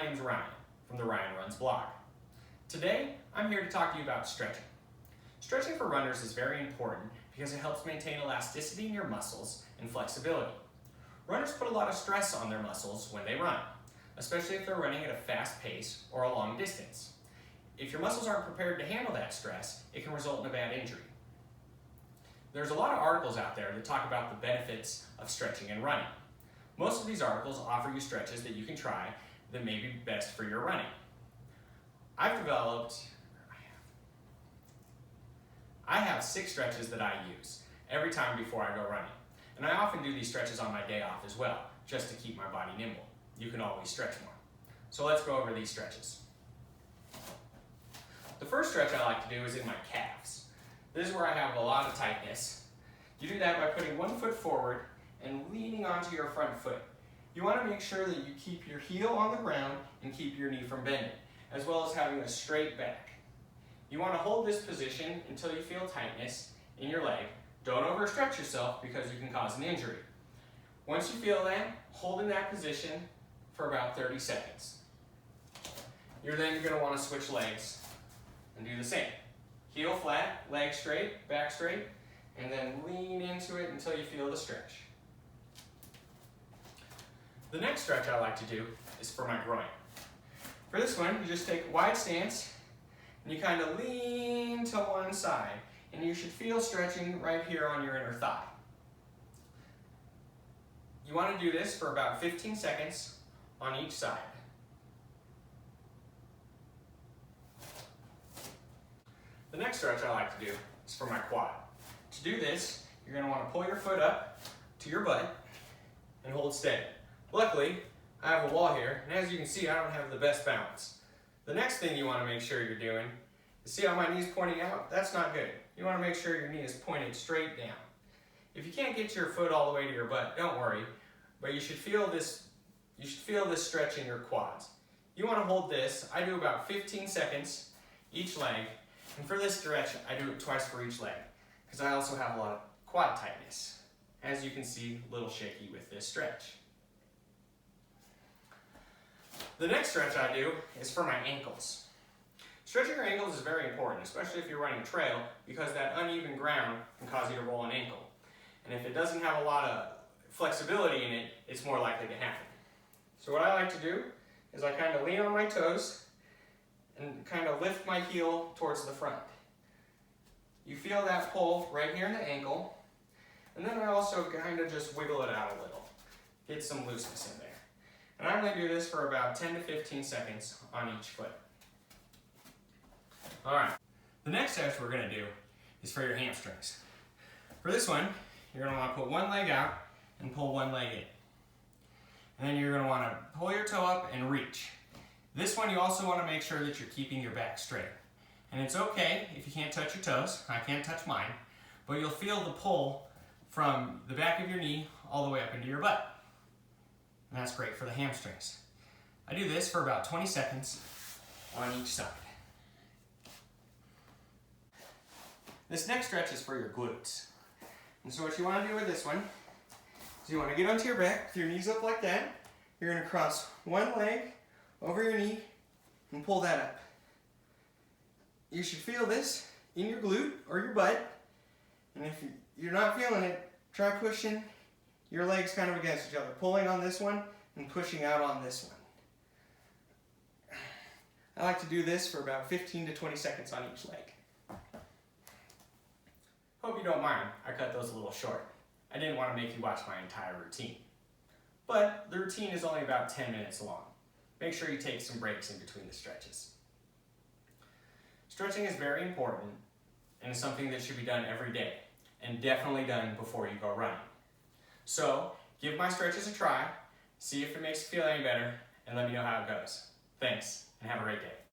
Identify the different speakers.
Speaker 1: name's Ryan from the Ryan Runs blog. Today, I'm here to talk to you about stretching. Stretching for runners is very important because it helps maintain elasticity in your muscles and flexibility. Runners put a lot of stress on their muscles when they run, especially if they're running at a fast pace or a long distance. If your muscles aren't prepared to handle that stress, it can result in a bad injury. There's a lot of articles out there that talk about the benefits of stretching and running. Most of these articles offer you stretches that you can try that may be best for your running. I have 6 stretches that I use every time before I go running. And I often do these stretches on my day off as well, just to keep my body nimble. You can always stretch more. So let's go over these stretches. The first stretch I like to do is in my calves. This is where I have a lot of tightness. You do that by putting one foot forward and leaning onto your front foot. You want to make sure that you keep your heel on the ground and keep your knee from bending, as well as having a straight back. You want to hold this position until you feel tightness in your leg. Don't overstretch yourself because you can cause an injury. Once you feel that, hold in that position for about 30 seconds. You're then going to want to switch legs and do the same. Heel flat, leg straight, back straight, and then lean into it until you feel the stretch. The next stretch I like to do is for my groin. For this one, you just take a wide stance and you kind of lean to one side, and you should feel stretching right here on your inner thigh. You want to do this for about 15 seconds on each side. The next stretch I like to do is for my quad. To do this, you're going to want to pull your foot up to your butt and hold steady. Luckily, I have a wall here, and as you can see, I don't have the best balance. The next thing you want to make sure you're doing is, see how my knee's pointing out? That's not good. You want to make sure your knee is pointed straight down. If you can't get your foot all the way to your butt, don't worry, but you should feel this stretch in your quads. You want to hold this. I do about 15 seconds each leg, and for this stretch, I do it twice for each leg because I also have a lot of quad tightness. As you can see, a little shaky with this stretch. The next stretch I do is for my ankles. Stretching your ankles is very important, especially if you're running trail, because that uneven ground can cause you to roll an ankle. And if it doesn't have a lot of flexibility in it, it's more likely to happen. So what I like to do is I kind of lean on my toes and kind of lift my heel towards the front. You feel that pull right here in the ankle, and then I also kind of just wiggle it out a little. Get some looseness in there. And I'm going to do this for about 10 to 15 seconds on each foot. Alright, the next stretch we're going to do is for your hamstrings. For this one, you're going to want to put one leg out and pull one leg in. And then you're going to want to pull your toe up and reach. This one you also want to make sure that you're keeping your back straight. And it's okay if you can't touch your toes. I can't touch mine. But you'll feel the pull from the back of your knee all the way up into your butt. And that's great for the hamstrings. I do this for about 20 seconds on each side. This next stretch is for your glutes. And so what you want to do with this one is you want to get onto your back with your knees up like that. You're going to cross one leg over your knee and pull that up. You should feel this in your glute or your butt. And if you're not feeling it, try pushing your legs kind of against each other, pulling on this one and pushing out on this one. I like to do this for about 15 to 20 seconds on each leg. Hope you don't mind, I cut those a little short. I didn't want to make you watch my entire routine. But the routine is only about 10 minutes long. Make sure you take some breaks in between the stretches. Stretching is very important and is something that should be done every day, and definitely done before you go running. So, give my stretches a try, see if it makes you feel any better, and let me know how it goes. Thanks, and have a great day.